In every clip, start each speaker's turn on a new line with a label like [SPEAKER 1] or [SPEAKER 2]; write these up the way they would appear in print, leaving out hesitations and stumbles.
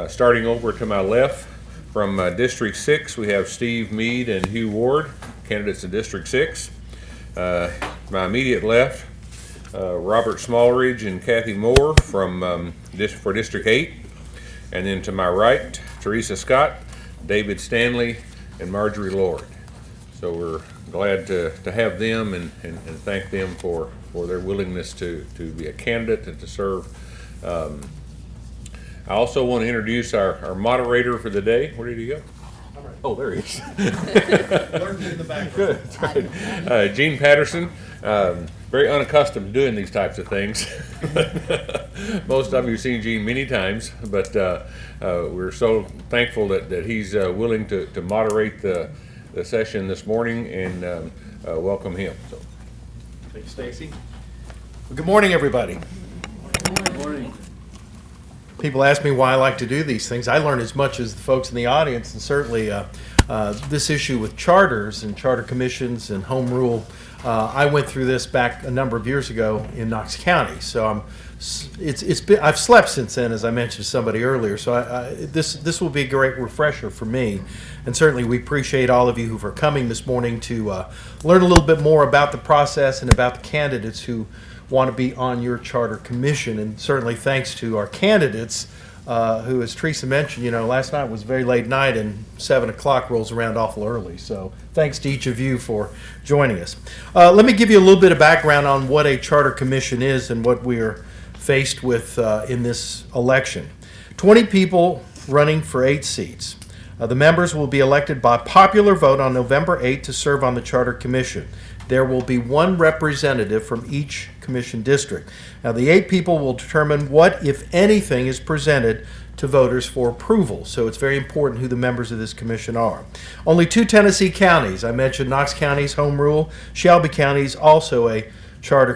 [SPEAKER 1] Starting over to my left, from District 6, we have Steve Mead and Hugh Ward, candidates in District 6. My immediate left, Robert Smallridge and Kathy Moore for District 8. And then to my right, Teresa Scott, David Stanley, and Marjorie Lord. So we're glad to have them and thank them for their willingness to be a candidate and to serve. I also want to introduce our moderator for the day. Where did he go? Oh, there he is.
[SPEAKER 2] Lurking in the background.
[SPEAKER 1] Good, that's right. Gene Patterson, very unaccustomed to doing these types of things. Most of you have seen Gene many times, but we're so thankful that he's willing to moderate the session this morning, and welcome him. So.
[SPEAKER 2] Thank you, Stacy. Well, good morning, everybody.
[SPEAKER 3] Good morning.
[SPEAKER 2] People ask me why I like to do these things. I learn as much as the folks in the audience, and certainly this issue with charters and charter commissions and home rule. I went through this back a number of years ago in Knox County, so I've slept since then, as I mentioned to somebody earlier. So this will be a great refresher for me, and certainly we appreciate all of you who are coming this morning to learn a little bit more about the process and about the candidates who want to be on your charter commission. And certainly thanks to our candidates who, as Teresa mentioned, last night was a very late night and 7 o'clock rolls around awful early. So thanks to each of you for joining us. Let me give you a little bit of background on what a charter commission is and what we're faced with in this election. 20 people running for 8 seats. The members will be elected by popular vote on November 8th to serve on the Charter Commission. There will be 1 representative from each commission district. Now, the 8 people will determine what, if anything, is presented to voters for approval. So it's very important who the members of this commission are. Only 2 Tennessee counties, I mentioned Knox County's home rule, Shelby County's also a charter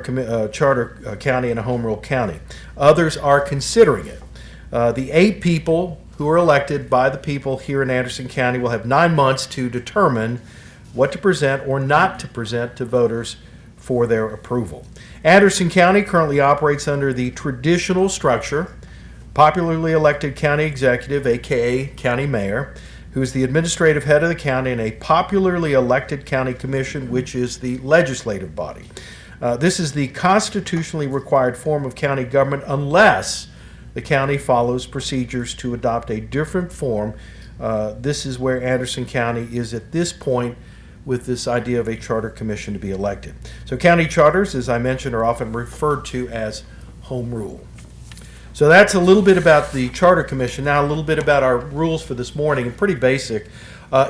[SPEAKER 2] county and a home rule county. Others are considering it. The 8 people who are elected by the people here in Anderson County will have 9 months to determine what to present or not to present to voters for their approval. Anderson County currently operates under the traditional structure, popularly elected county executive, aka county mayor, who is the administrative head of the county, and a popularly elected county commission, which is the legislative body. This is the constitutionally required form of county government unless the county follows procedures to adopt a different form. This is where Anderson County is at this point with this idea of a charter commission to be elected. So county charters, as I mentioned, are often referred to as home rule. So that's a little bit about the charter commission. Now a little bit about our rules for this morning, pretty basic.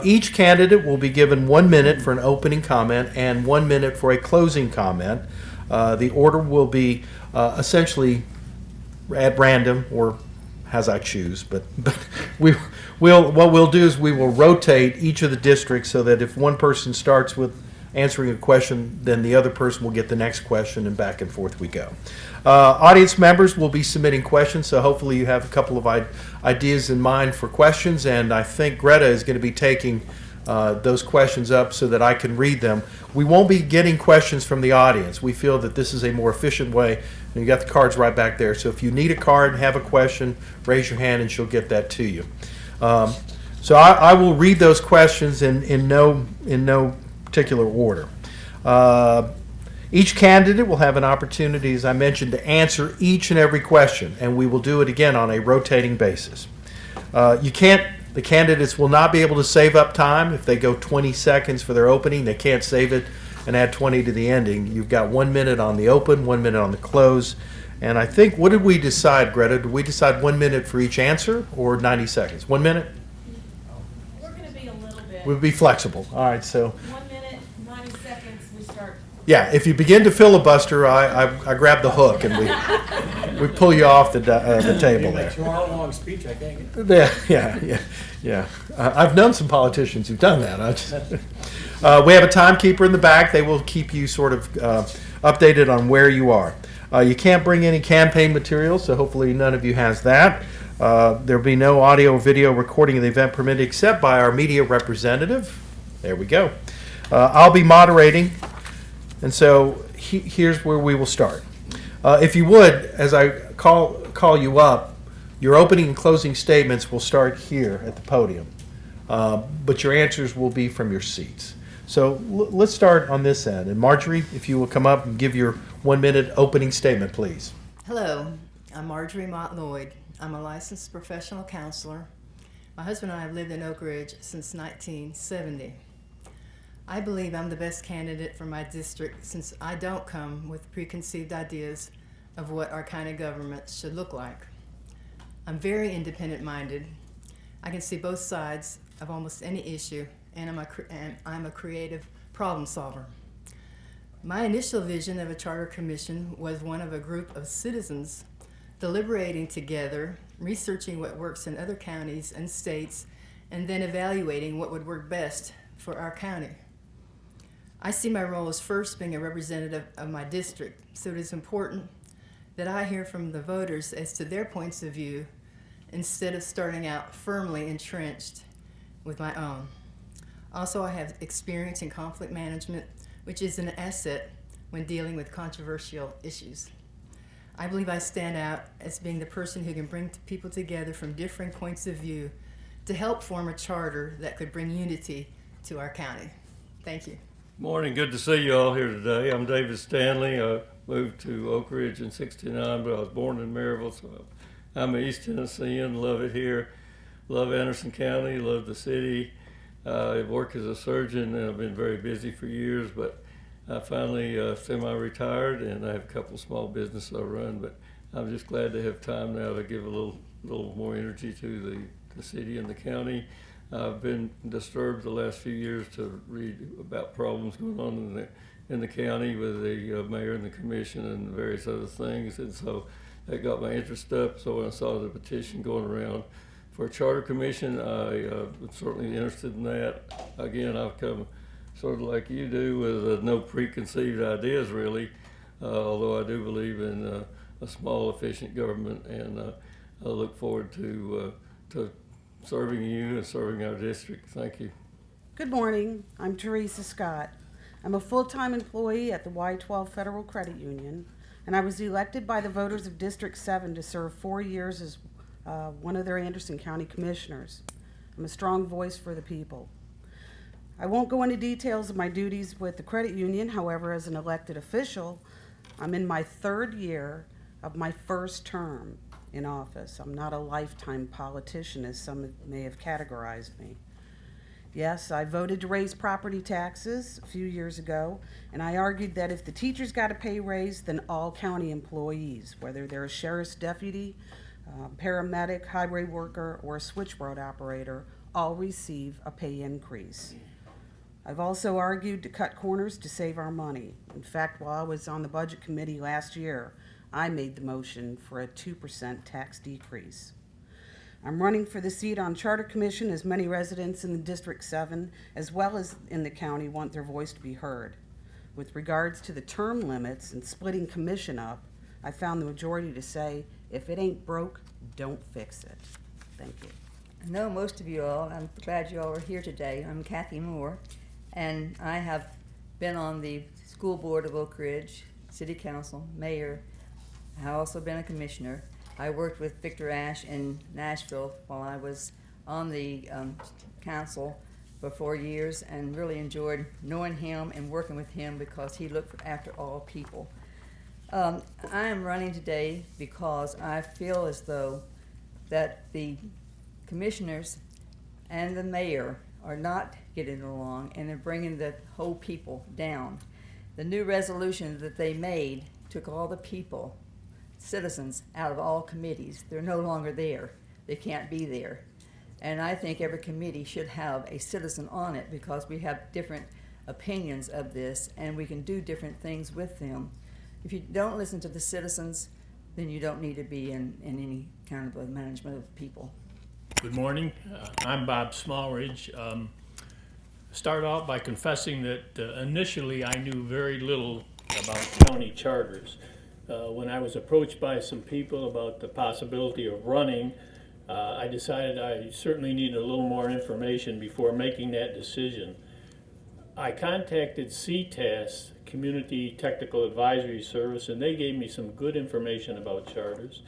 [SPEAKER 2] Each candidate will be given 1 minute for an opening comment and 1 minute for a closing comment. The order will be essentially at random, or as I choose, but what we'll do is we will rotate each of the districts so that if one person starts with answering a question, then the other person will get the next question, and back and forth we go. Audience members will be submitting questions, so hopefully you have a couple of ideas in mind for questions, and I think Greta is going to be taking those questions up so that I can read them. We won't be getting questions from the audience. We feel that this is a more efficient way. And you got the cards right back there. So if you need a card and have a question, raise your hand and she'll get that to you. So I will read those questions in no particular order. Each candidate will have an opportunity, as I mentioned, to answer each and every question, and we will do it again on a rotating basis. The candidates will not be able to save up time. If they go 20 seconds for their opening, they can't save it and add 20 to the ending. You've got 1 minute on the open, 1 minute on the close. And I think, what did we decide, Greta? Did we decide 1 minute for each answer or 90 seconds? 1 minute?
[SPEAKER 4] We're going to be a little bit.
[SPEAKER 2] We'll be flexible. All right, so.
[SPEAKER 4] 1 minute, 90 seconds, we start.
[SPEAKER 2] Yeah, if you begin to filibuster, I grab the hook and we pull you off the table there.
[SPEAKER 3] A 2-hour-long speech, I can't get.
[SPEAKER 2] Yeah. I've known some politicians who've done that. We have a timekeeper in the back. They will keep you sort of updated on where you are. You can't bring any campaign material, so hopefully none of you has that. There'll be no audio or video recording of the event permitted except by our media representative. There we go. I'll be moderating, and so here's where we will start. If you would, as I call you up, Your opening and closing statements will start here at the podium, but your answers will be from your seats. So let's start on this end. And Marjorie, if you will come up and give your 1-minute opening statement, please.
[SPEAKER 5] Hello, I'm Marjorie Mott Lloyd. I'm a licensed professional counselor. My husband and I have lived in Oak Ridge since 1970. I believe I'm the best candidate for my district since I don't come with preconceived ideas of what our county government should look like. I'm very independent-minded. I can see both sides of almost any issue, and I'm a creative problem solver. My initial vision of a charter commission was one of a group of citizens deliberating together, researching what works in other counties and states, and then evaluating what would work best for our county. I see my role as first being a representative of my district, so it is important that I hear from the voters as to their points of view instead of starting out firmly entrenched with my own. Also, I have experience in conflict management, which is an asset when dealing with controversial issues. I believe I stand out as being the person who can bring people together from differing points of view to help form a charter that could bring unity to our county. Thank you.
[SPEAKER 6] Morning, good to see you all here today. I'm David Stanley. I moved to Oak Ridge in '69, but I was born in Maryville, so I'm an East Tennessean, love it here. Love Anderson County, love the city. I work as a surgeon and I've been very busy for years, but I finally semi-retired and I have a couple small businesses I run, but I'm just glad to have time now to give a little more energy to the city and the county. I've been disturbed the last few years to read about problems going on in the county with the mayor and the commission and various other things, and so that got my interest up. So when I saw the petition going around for a charter commission, I was certainly interested in that. Again, I've come sort of like you do with no preconceived ideas really, although I do believe in a small, efficient government, and I look forward to serving you and serving our district. Thank you.
[SPEAKER 7] Good morning. I'm Teresa Scott. I'm a full-time employee at the Y-12 Federal Credit Union, and I was elected by the voters of District 7 to serve 4 years as one of their Anderson County commissioners. I'm a strong voice for the people. I won't go into details of my duties with the credit union. However, as an elected official, I'm in my 3rd year of my 1st term in office. I'm not a lifetime politician, as some may have categorized me. Yes, I voted to raise property taxes a few years ago, and I argued that if the teachers got a pay raise, then all county employees, whether they're a sheriff's deputy, paramedic, highway worker, or a switchboard operator, all receive a pay increase. I've also argued to cut corners to save our money. In fact, while I was on the budget committee last year, I made the motion for a 2% tax decrease. I'm running for the seat on Charter Commission, as many residents in the District 7, as well as in the county, want their voice to be heard. With regards to the term limits and splitting commission up, I found the majority to say, if it ain't broke, don't fix it. Thank you.
[SPEAKER 8] I know most of you all. I'm glad you all are here today. I'm Kathy Moore, and I have been on the school board of Oak Ridge, city council, mayor. I've also been a commissioner. I worked with Victor Ash in Nashville while I was on the council for 4 years, and really enjoyed knowing him and working with him because he looked after all people. I am running today because I feel as though that the commissioners and the mayor are not getting along, and they're bringing the whole people down. The new resolution that they made took all the people, citizens, out of all committees. They're no longer there. They can't be there. And I think every committee should have a citizen on it because we have different opinions of this and we can do different things with them. If you don't listen to the citizens, then you don't need to be in any kind of a management of people.
[SPEAKER 3] Good morning. I'm Bob Smallridge. Start out by confessing that initially I knew very little about county charters. When I was approached by some people about the possibility of running, I decided I certainly needed a little more information before making that decision. I contacted CTAS, Community Technical Advisory Service, and they gave me some good information about charters.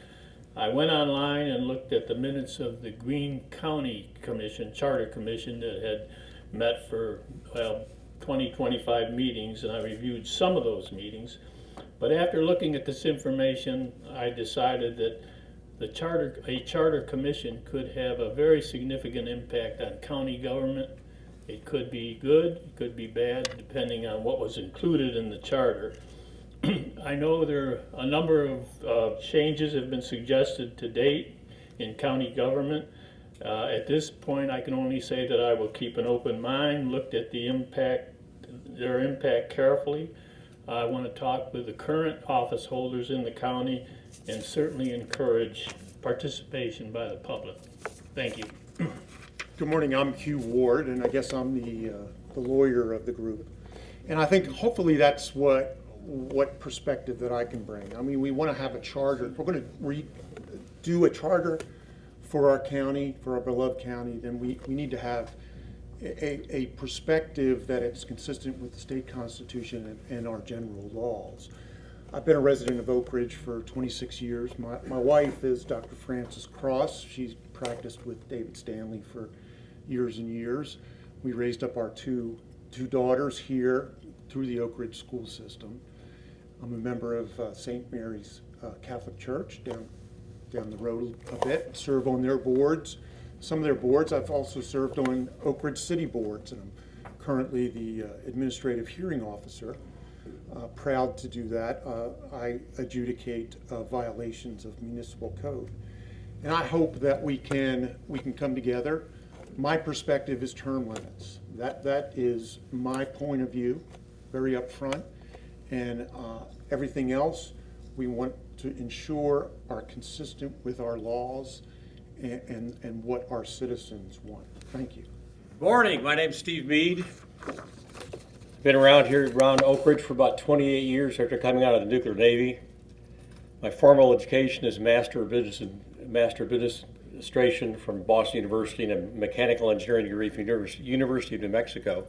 [SPEAKER 3] I went online and looked at the minutes of the Greene County Commission, Charter Commission, that had met for, 25 meetings, and I reviewed some of those meetings. But after looking at this information, I decided that a charter commission could have a very significant impact on county government. It could be good, it could be bad, depending on what was included in the charter. I know there are a number of changes have been suggested to date in county government. At this point, I can only say that I will keep an open mind, looked at their impact carefully. I want to talk with the current office holders in the county and certainly encourage participation by the public. Thank you.
[SPEAKER 9] Good morning, I'm Hugh Ward, and I guess I'm the lawyer of the group. And I think hopefully that's what perspective that I can bring. I mean, we want to have a charter. If we're going to do a charter for our county, for our beloved county, then we need to have a perspective that it's consistent with the state constitution and our general laws. I've been a resident of Oak Ridge for 26 years. My wife is Dr. Frances Cross. She's practiced with David Stanley for years and years. We raised up our two daughters here through the Oak Ridge school system. I'm a member of St. Mary's Catholic Church down the road a bit, serve on their boards. Some of their boards, I've also served on Oak Ridge City boards, and I'm currently the administrative hearing officer. Proud to do that. I adjudicate violations of municipal code. And I hope that we can come together. My perspective is term limits. That is my point of view, very upfront. And everything else we want to ensure are consistent with our laws and what our citizens want. Thank you.
[SPEAKER 10] Morning, my name's Steve Mead. Been around Oak Ridge for about 28 years after coming out of the nuclear Navy. My formal education is Master of Business Administration from Boston University and a mechanical engineering degree from University of New Mexico.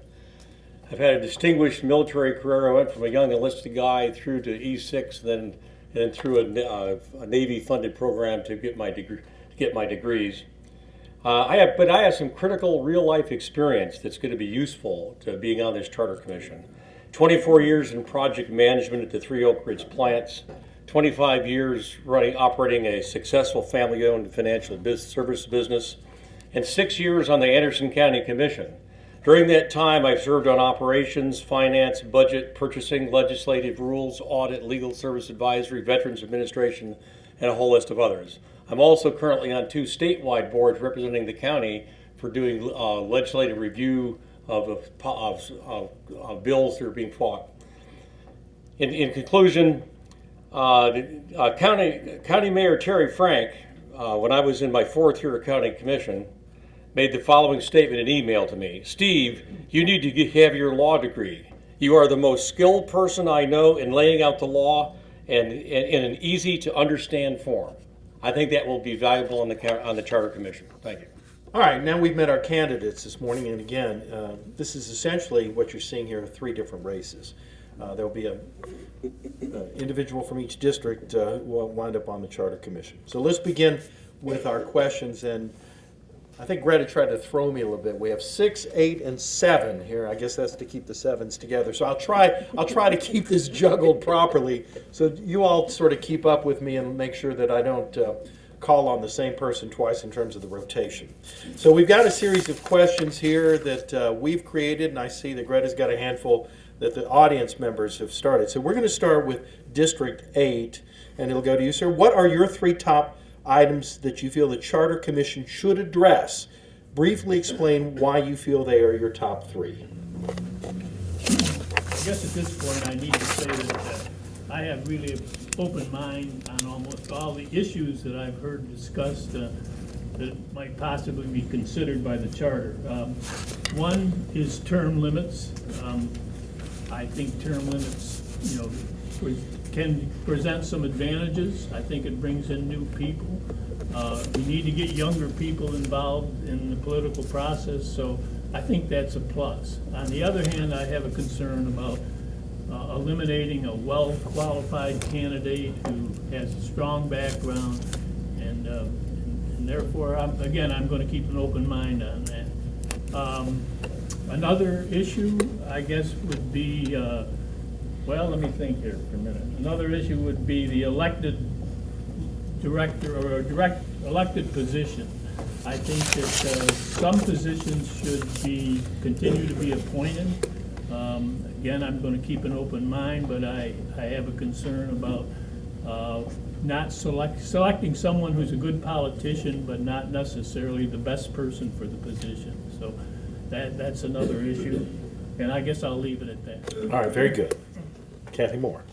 [SPEAKER 10] I've had a distinguished military career. I went from a young enlisted guy through to E6, and then through a Navy-funded program to get my degrees. I have some critical real-life experience that's going to be useful to being on this Charter Commission. 24 years in project management at the 3 Oak Ridge plants, 25 years operating a successful family-owned financial service business, and 6 years on the Anderson County Commission. During that time, I've served on operations, finance, budget, purchasing, legislative rules, audit, legal service advisory, veterans administration, and a whole list of others. I'm also currently on 2 statewide boards representing the county for doing legislative review of bills that are being fought. In conclusion, County Mayor Terry Frank, when I was in my 4th year of county commission, made the following statement in email to me. Steve, you need to have your law degree. You are the most skilled person I know in laying out the law and in an easy to understand form. I think that will be valuable on the Charter Commission. Thank you.
[SPEAKER 2] All right, now we've met our candidates this morning, and again, this is essentially what you're seeing here are 3 different races. There'll be an individual from each district who will wind up on the Charter Commission. So let's begin with our questions, and I think Greta tried to throw me a little bit. We have 6, 8, and 7 here. I guess that's to keep the 7s together. So I'll try to keep this juggled properly, so you all sort of keep up with me and make sure that I don't call on the same person twice in terms of the rotation. So we've got a series of questions here that we've created, and I see that Greta's got a handful that the audience members have started. So we're going to start with District 8, and it'll go to you, sir. What are your 3 top items that you feel the Charter Commission should address? Briefly explain why you feel they are your top 3.
[SPEAKER 3] I guess at this point I need to say that I have really an open mind on almost all the issues that I've heard discussed that might possibly be considered by the Charter. One is term limits. I think term limits, can present some advantages. I think it brings in new people. We need to get younger people involved in the political process, so I think that's a plus. On the other hand, I have a concern about eliminating a well-qualified candidate who has a strong background And therefore, I'm going to keep an open mind on that. Another issue, I guess, would be, well, let me think here for a minute. Another issue would be the elected director or elected position. I think that some positions should continue to be appointed. Again, I'm going to keep an open mind, but I have a concern about not selecting someone who's a good politician, but not necessarily the best person for the position. So that's another issue, and I guess I'll leave it at that.
[SPEAKER 11] All right, very good. Kathy Moore.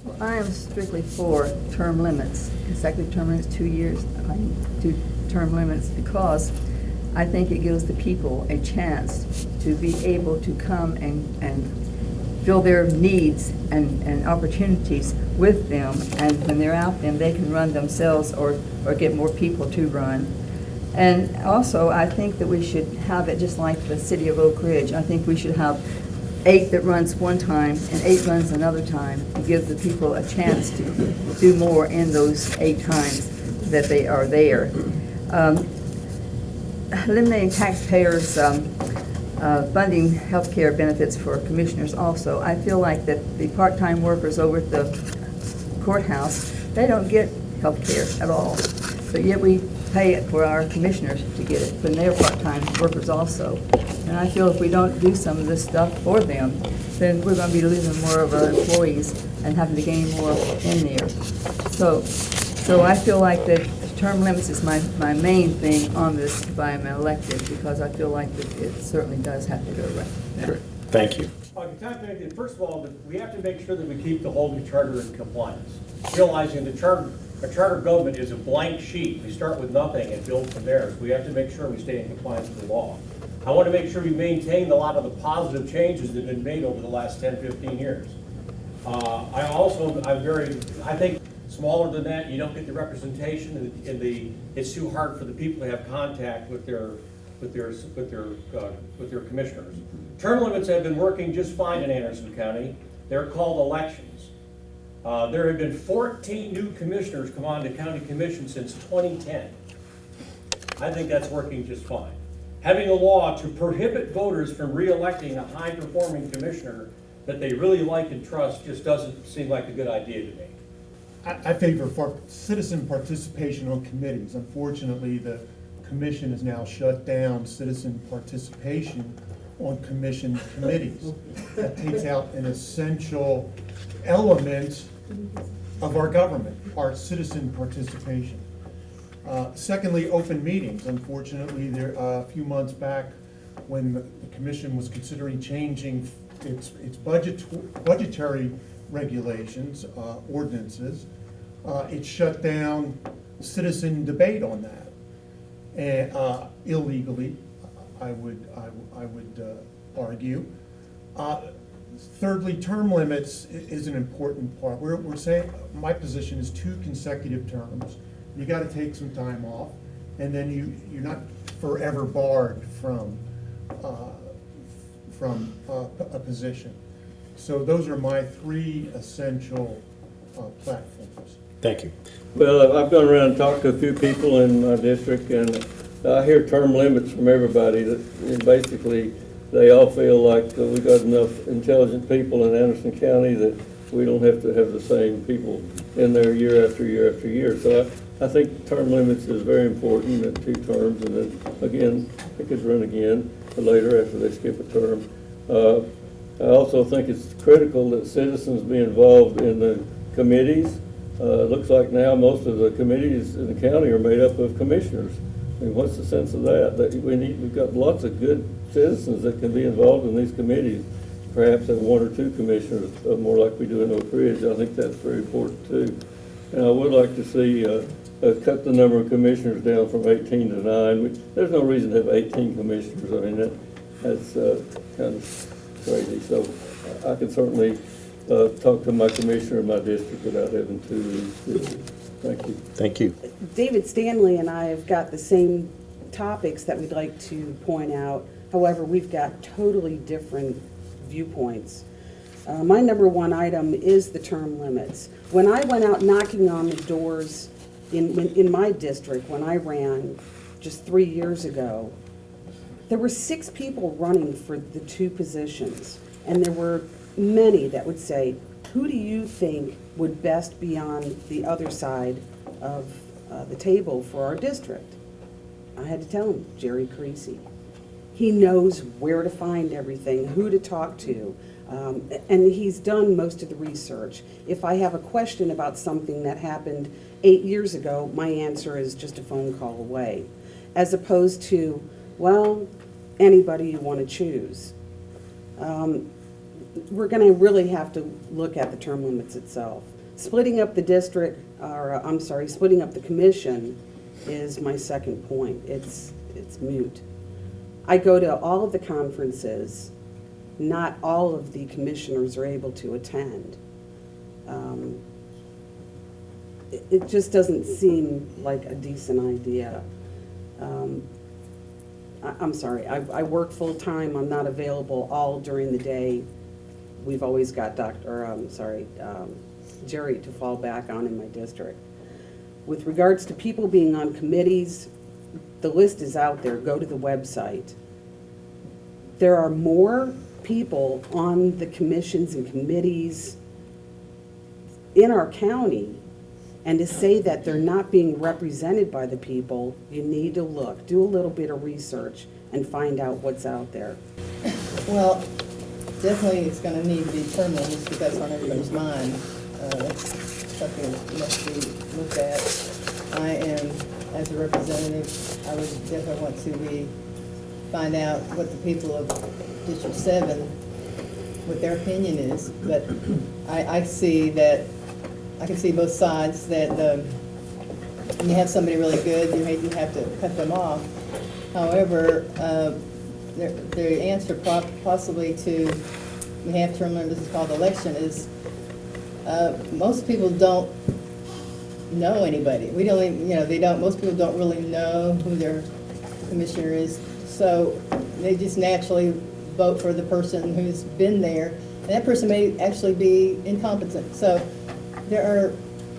[SPEAKER 8] Well, I am strictly for term limits, consecutive term limits, 2 years, 2 term limits, because I think it gives the people a chance to be able to come and fill their needs and opportunities with them, and when they're out, then they can run themselves or get more people to run. And also, I think that we should have it just like the city of Oak Ridge. I think we should have 8 that runs one time and 8 runs another time, to give the people a chance to do more in those 8 times that they are there. Eliminating taxpayers funding health care benefits for commissioners also. I feel like that the part-time workers over at the courthouse, they don't get health care at all, but yet we pay it for our commissioners to get it, when they're part-time workers also. And I feel if we don't do some of this stuff for them, then we're going to be losing more of our employees and having to gain more in there. So I feel like that term limits is my main thing on this if I am elected, because I feel like that it certainly does have to go right.
[SPEAKER 11] Great. Thank you.
[SPEAKER 10] First of all, we have to make sure that we keep the Holding Charter in compliance, realizing the a charter government is a blank sheet. We start with nothing and build from there. So we have to make sure we stay in compliance with the law. I want to make sure we maintain a lot of the positive changes that have been made over the last 10, 15 years. I think smaller than that, you don't get the representation, and it's too hard for the people to have contact with their commissioners. Term limits have been working just fine in Anderson County. They're called elections. There have been 14 new commissioners come on to county commission since 2010. I think that's working just fine. Having a law to prohibit voters from re-electing a high-performing commissioner that they really like and trust just doesn't seem like a good idea to me.
[SPEAKER 9] I favor for citizen participation on committees. Unfortunately, the commission has now shut down citizen participation on commission committees. That takes out an essential element of our government, our citizen participation. Secondly, open meetings. Unfortunately, there a few months back, when the commission was considering changing its budgetary regulations, ordinances, it shut down citizen debate on that, and illegally, I would argue. Thirdly, term limits is an important part. We're saying, my position is 2 consecutive terms. You got to take some time off, and then you're not forever barred from a position. So those are my 3 essential platforms.
[SPEAKER 11] Thank you.
[SPEAKER 6] Well, I've gone around and talked to a few people in my district, and I hear term limits from everybody. And basically, they all feel like we got enough intelligent people in Anderson County that we don't have to have the same people in there year after year after year. So I think term limits is very important at 2 terms, and then again, they could run again later after they skip a term. I also think it's critical that citizens be involved in the committees. It looks like now most of the committees in the county are made up of commissioners. I mean, what's the sense of that? We've got lots of good citizens that can be involved in these committees. Perhaps have 1 or 2 commissioners, more like we do in Oak Ridge. I think that's very important too. And I would like to see cut the number of commissioners down from 18 to 9. There's no reason to have 18 commissioners. I mean, that's kind of crazy. So I can certainly talk to my commissioner in my district without having to. Thank you.
[SPEAKER 11] Thank you.
[SPEAKER 7] David Stanley and I have got the same topics that we'd like to point out. However, we've got totally different viewpoints. My number 1 item is the term limits. When I went out knocking on the doors in my district, when I ran just 3 years ago, there were 6 people running for the 2 positions. And there were many that would say, who do you think would best be on the other side of the table for our district? I had to tell him, Jerry Creasy. He knows where to find everything, who to talk to, and he's done most of the research. If I have a question about something that happened 8 years ago, my answer is just a phone call away, as opposed to, well, anybody you want to choose. We're going to really have to look at the term limits itself. Splitting up the district, splitting up the commission is my second point. It's moot. I go to all of the conferences. Not all of the commissioners are able to attend. It just doesn't seem like a decent idea. I'm sorry, I work full-time. I'm not available all during the day. We've always got Jerry to fall back on in my district. With regards to people being on committees, the list is out there. Go to the website. There are more people on the commissions and committees in our county, and to say that they're not being represented by the people, you need to look, do a little bit of research and find out what's out there.
[SPEAKER 5] Well, definitely it's going to need to be term limits because that's on everybody's mind. That's something that must be looked at. I am, as a representative, I would definitely want to find out what the people of District 7, what their opinion is. But I see that, I can see both sides, that when you have somebody really good, you have to cut them off. However, the answer possibly to we have term limits, this is called election, is most people don't know anybody. We don't even, most people don't really know who their commissioner is. So they just naturally vote for the person who's been there. And that person may actually be incompetent. So there are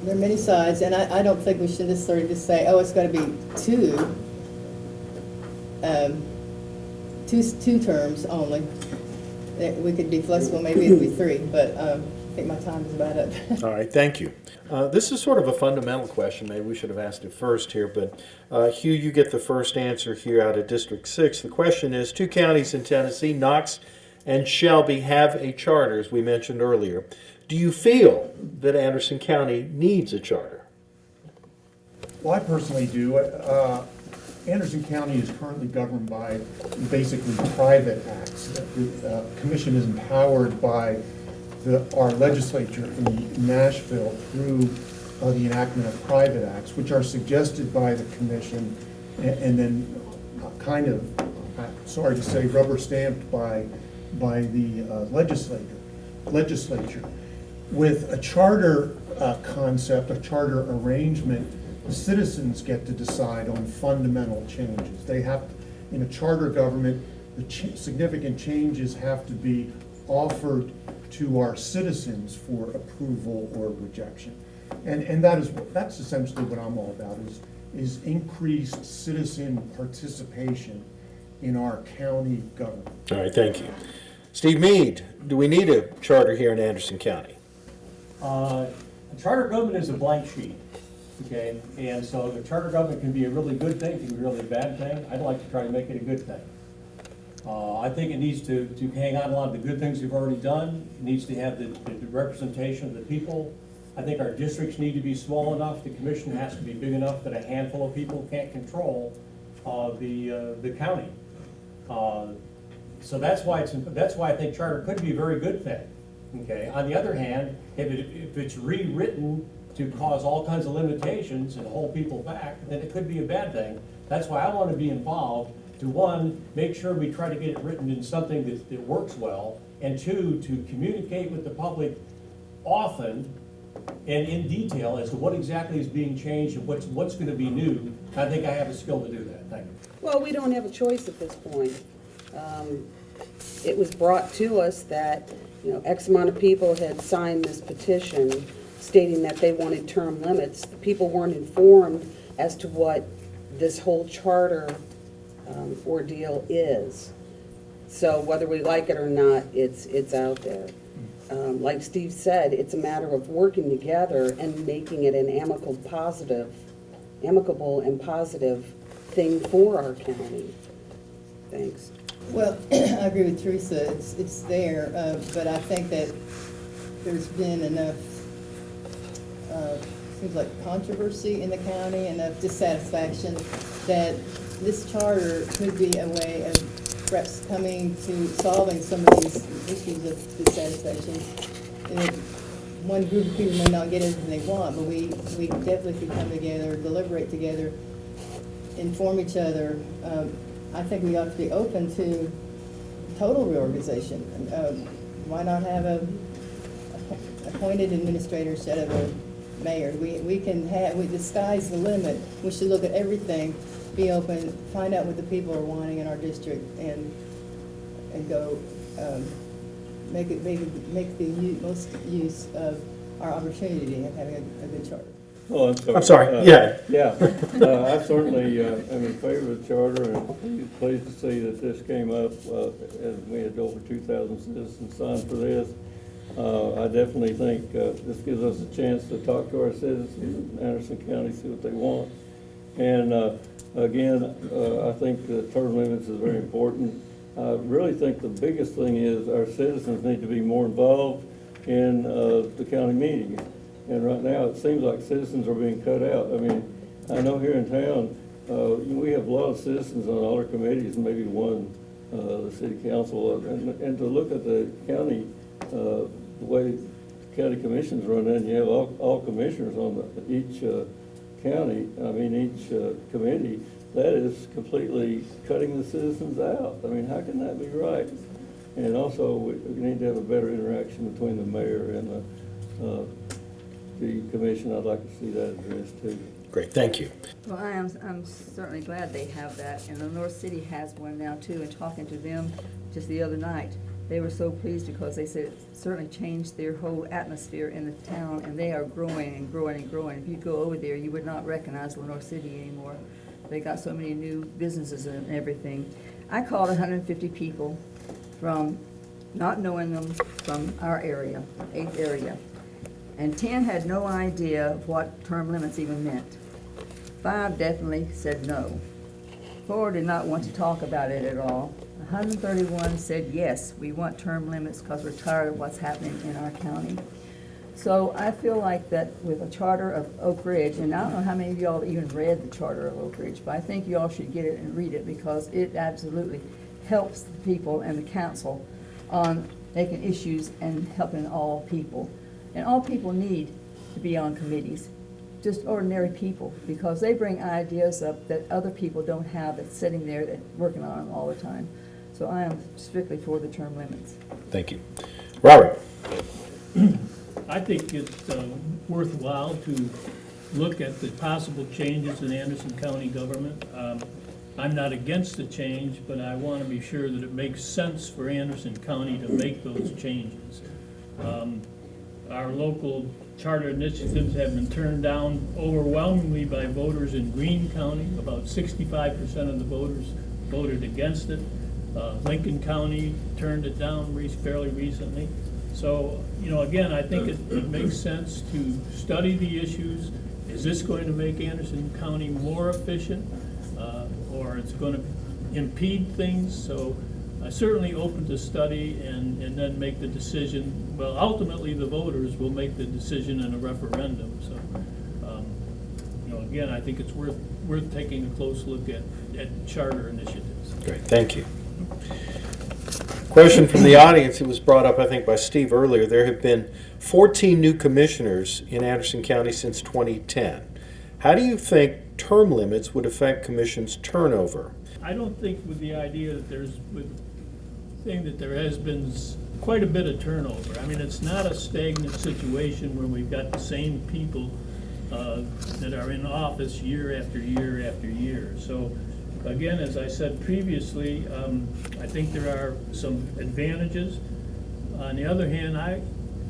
[SPEAKER 5] many sides, and I don't think we should necessarily just say, oh, it's got to be two terms only. We could be flexible, maybe it'd be 3, but I think my time is about up.
[SPEAKER 11] All right, thank you. This is sort of a fundamental question. Maybe we should have asked it first here, but Hugh, you get the first answer here out of District 6. The question is, 2 counties in Tennessee, Knox and Shelby, have a charter, as we mentioned earlier. Do you feel that Anderson County needs a charter?
[SPEAKER 9] Well, I personally do. Anderson County is currently governed by basically private acts. The commission is empowered by our legislature in Nashville through the enactment of private acts, which are suggested by the commission and then kind of, sorry to say, rubber stamped by the legislature. With a charter concept, a charter arrangement, the citizens get to decide on fundamental changes. They have, in a charter government, the significant changes have to be offered to our citizens for approval or rejection. And that's essentially what I'm all about, is increased citizen participation in our county government.
[SPEAKER 11] All right, thank you. Steve Mead, do we need a charter here in Anderson County?
[SPEAKER 10] A charter government is a blank sheet, okay? And so the charter government can be a really good thing, can be a really bad thing. I'd like to try to make it a good thing. I think it needs to hang on a lot of the good things we've already done. It needs to have the representation of the people. I think our districts need to be small enough. The commission has to be big enough that a handful of people can't control the county. So that's why I think charter could be a very good thing. Okay. On the other hand, if it's rewritten to cause all kinds of limitations and hold people back, then it could be a bad thing. That's why I want to be involved. To 1, make sure we try to get it written in something that works well, and 2, to communicate with the public often and in detail as to what exactly is being changed and what's going to be new. I think I have a skill to do that. Thank you.
[SPEAKER 7] Well, we don't have a choice at this point. It was brought to us that, X amount of people had signed this petition, stating that they wanted term limits. The people weren't informed as to what this whole charter ordeal is. So whether we like it or not, it's out there. Like Steve said, it's a matter of working together and making it an amicable and positive thing for our county. Thanks.
[SPEAKER 5] Well, I agree with Teresa, it's there, but I think that there's been enough, seems like controversy in the county, enough dissatisfaction, that this charter could be a way of perhaps coming to solving some of these issues of dissatisfaction. And one group of people may not get everything they want, but we definitely could come together, deliberate together, inform each other. I think we ought to be open to total reorganization. Why not have a appointed administrator instead of a mayor? We can have, the sky's the limit. We should look at everything, be open, find out what the people are wanting in our district, and go make the most use of our opportunity of having a good charter.
[SPEAKER 6] Oh, I'm sorry.
[SPEAKER 11] I'm sorry, yeah.
[SPEAKER 6] Yeah, I certainly am in favor of the charter, and pleased to see that this came up, as we had over 2,000 citizens signed for this. I definitely think this gives us a chance to talk to our citizens in Anderson County, see what they want. And again, I think the term limits is very important. I really think the biggest thing is our citizens need to be more involved in the county meetings. And right now, it seems like citizens are being cut out. I mean, I know here in town, we have a lot of citizens on all our committees, maybe one, the city council, and to look at the county, the way the county commissions run, and you have all commissioners on each county, each committee, that is completely cutting the citizens out. I mean, how can that be right? And also, we need to have a better interaction between the mayor and the commission. I'd like to see that addressed too.
[SPEAKER 11] Great, thank you.
[SPEAKER 8] Well, I'm certainly glad they have that, and the North City has one now too, and talking to them just the other night, they were so pleased because they said it certainly changed their whole atmosphere in the town, and they are growing and growing and growing. If you go over there, you would not recognize Lenore City anymore. They got so many new businesses and everything. I called 150 people from not knowing them from our area, 8th area. And 10 had no idea what term limits even meant. 5 definitely said no. 4 did not want to talk about it at all. 131 said yes, we want term limits because we're tired of what's happening in our county. So I feel like that with a charter of Oak Ridge, and I don't know how many of y'all even read the charter of Oak Ridge, but I think y'all should get it and read it because it absolutely helps the people and the council on making issues and helping all people. And all people need to be on committees, just ordinary people, because they bring ideas up that other people don't have that's sitting there that working on them all the time. So I am strictly for the term limits.
[SPEAKER 11] Thank you. Robert?
[SPEAKER 3] I think it's worthwhile to look at the possible changes in Anderson County government. I'm not against the change, but I want to be sure that it makes sense for Anderson County to make those changes. Our local charter initiatives have been turned down overwhelmingly by voters in Greene County. About 65% of the voters voted against it. Lincoln County turned it down fairly recently. So, again, I think it makes sense to study the issues. Is this going to make Anderson County more efficient, or it's going to impede things? So certainly open to study and then make the decision. Well, ultimately, the voters will make the decision in a referendum. So, again, I think it's worth taking a close look at charter initiatives.
[SPEAKER 11] Great, thank you. Question from the audience. It was brought up, I think, by Steve earlier. There have been 14 new commissioners in Anderson County since 2010. How do you think term limits would affect commission's turnover?
[SPEAKER 3] I don't think with the idea that there has been quite a bit of turnover. I mean, it's not a stagnant situation where we've got the same people that are in office year after year after year. So again, as I said previously, I think there are some advantages. On the other hand,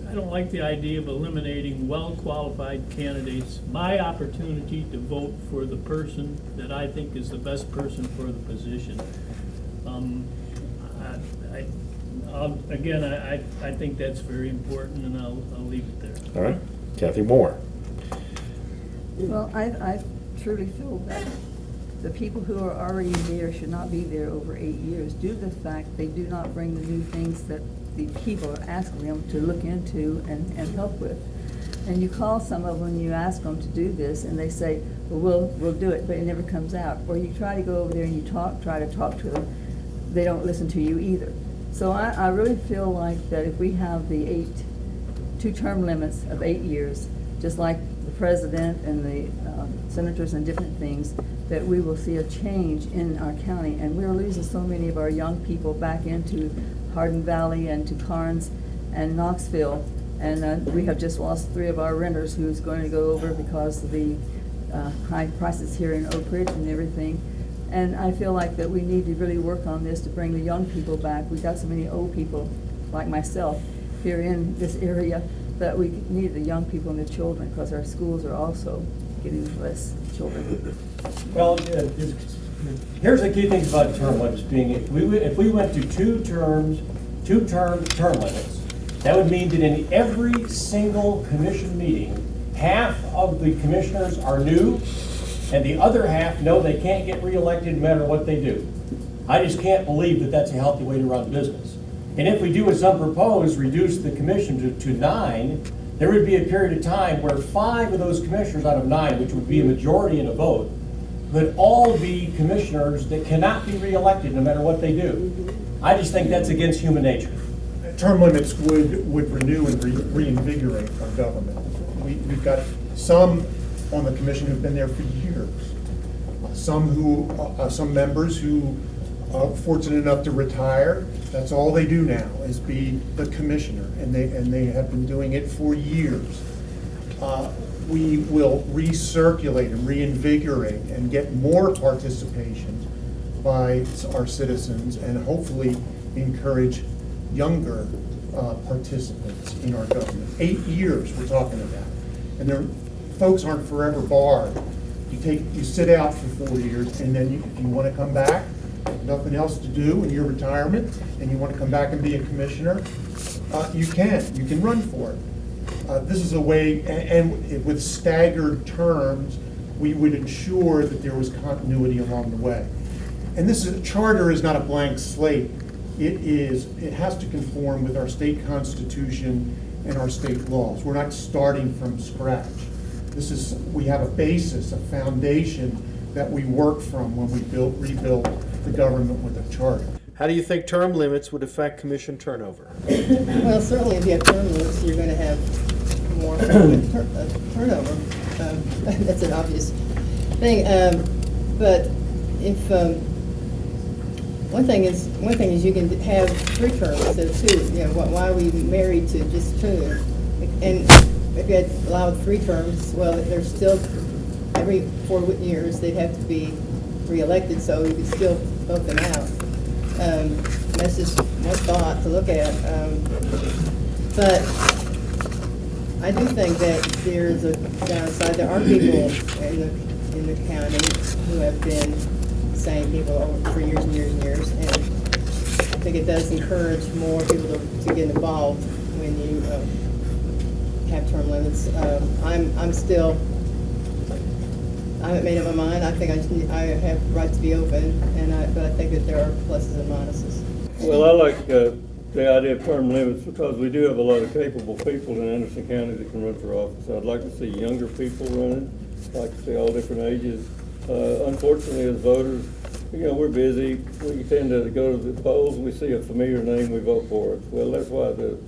[SPEAKER 3] I don't like the idea of eliminating well-qualified candidates. My opportunity to vote for the person that I think is the best person for the position. I think that's very important, and I'll leave it there.
[SPEAKER 11] All right, Kathy Moore.
[SPEAKER 8] Well, I truly feel that the people who are already there should not be there over 8 years due to the fact they do not bring the new things that the people are asking them to look into and help with. And you call some of them and you ask them to do this, and they say, well, we'll do it, but it never comes out. Or you try to go over there and you try to talk to them, they don't listen to you either. So I really feel like that if we have the two-term limits of 8 years, just like the president and the senators and different things, that we will see a change in our county. And we're losing so many of our young people back into Hardin Valley and to Carnes and Knoxville. And we have just lost 3 of our renters who's going to go over because of the high prices here in Oak Ridge and everything. And I feel like that we need to really work on this to bring the young people back. We've got so many old people, like myself, here in this area, that we need the young people and the children, because our schools are also getting less children.
[SPEAKER 10] Well, here's the key things about term limits being, if we went to two-term limits, that would mean that in every single commission meeting, half of the commissioners are new, and the other half know they can't get reelected no matter what they do. I just can't believe that that's a healthy way to run a business. And if we do as some propose, reduce the commission to 9, there would be a period of time where 5 of those commissioners out of 9, which would be a majority in a vote, could all be commissioners that cannot be reelected no matter what they do. I just think that's against human nature.
[SPEAKER 9] Term limits would renew and reinvigorate our government. We've got some on the commission who've been there for years. Some members who are fortunate enough to retire. That's all they do now is be the commissioner, and they have been doing it for years. We will recirculate and reinvigorate and get more participation by our citizens, and hopefully encourage younger participants in our government. 8 years we're talking about, and folks aren't forever barred. You sit out for 4 years, and then if you want to come back, nothing else to do in your retirement, and you want to come back and be a commissioner, you can run for it. This is a way, and with staggered terms, we would ensure that there was continuity along the way. And charter is not a blank slate. It has to conform with our state constitution and our state laws. We're not starting from scratch. We have a basis, a foundation that we work from when we rebuilt the government with a charter.
[SPEAKER 11] How do you think term limits would affect commission turnover?
[SPEAKER 5] Well, certainly if you have term limits, you're going to have more turnover. That's an obvious thing. But if one thing is you can have 3 terms instead of 2. You know, why are we married to just 2? And if you had allowed 3 terms, well, there's still every 4 years they'd have to be reelected, so you could still vote them out. That's just one thought to look at. But I do think that there's a downside. There are people in the county who have been the same people for years and years and years, and I think it does encourage more people to get involved when you have term limits. I haven't made up my mind. I think I have the right to be open, but I think that there are pluses and minuses.
[SPEAKER 6] Well, I like the idea of term limits because we do have a lot of capable people in Anderson County that can run for office. I'd like to see younger people running. I'd like to see all different ages. Unfortunately, as voters, we're busy. We tend to go to the polls, we see a familiar name, we vote for it. Well, that's why the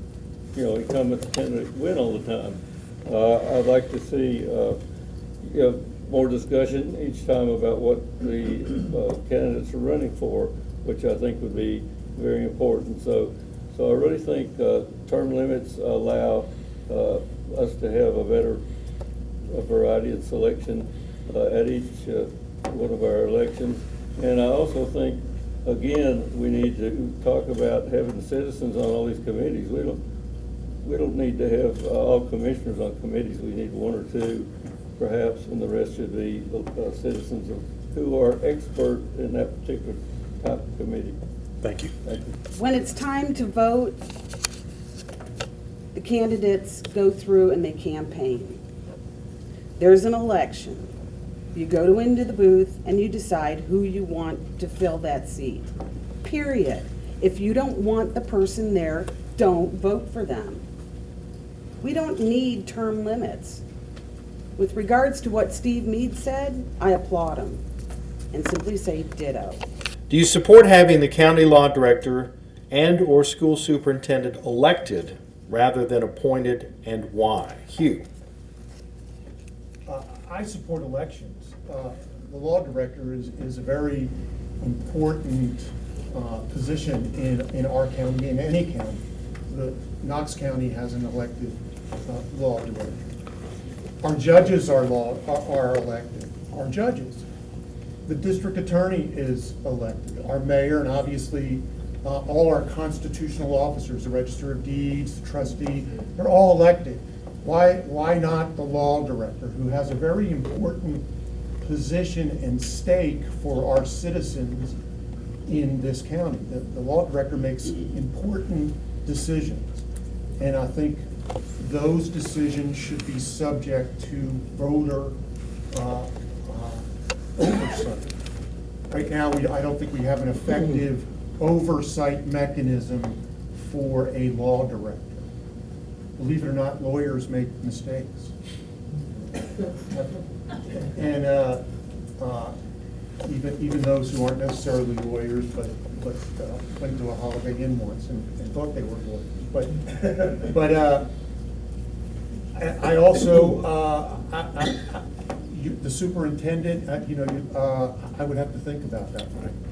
[SPEAKER 6] incumbents tend to win all the time. I'd like to see more discussion each time about what the candidates are running for, which I think would be very important. So I really think term limits allow us to have a variety of selection at each one of our elections. And I also think, again, we need to talk about having citizens on all these committees. we don't need to have all commissioners on committees. We need one or two, perhaps, and the rest should be citizens who are expert in that particular type of committee.
[SPEAKER 11] Thank you.
[SPEAKER 6] Thank you.
[SPEAKER 7] When it's time to vote, the candidates go through and they campaign. There's an election. You go into the booth and you decide who you want to fill that seat. Period. If you don't want the person there, don't vote for them. We don't need term limits. With regards to what Steve Meade said, I applaud him and simply say ditto.
[SPEAKER 11] Do you support having the county law director and/or school superintendent elected rather than appointed, and why? Hugh.
[SPEAKER 9] I support elections. The law director is a very important position in our county, in any county. The Knox County has an elected law director. Our judges are elected. Our judges. The district attorney is elected. Our mayor, and obviously all our constitutional officers, the Register of Deeds, the trustee, they're all elected. Why not the law director, who has a very important position and stake for our citizens in this county? The law director makes important decisions, and I think those decisions should be subject to voter oversight. Right now, I don't think we have an effective oversight mechanism for a law director. Believe it or not, lawyers make mistakes. And even those who aren't necessarily lawyers, but went to a Holiday Inn once and thought they were lawyers. But I also, the superintendent, I would have to think about that.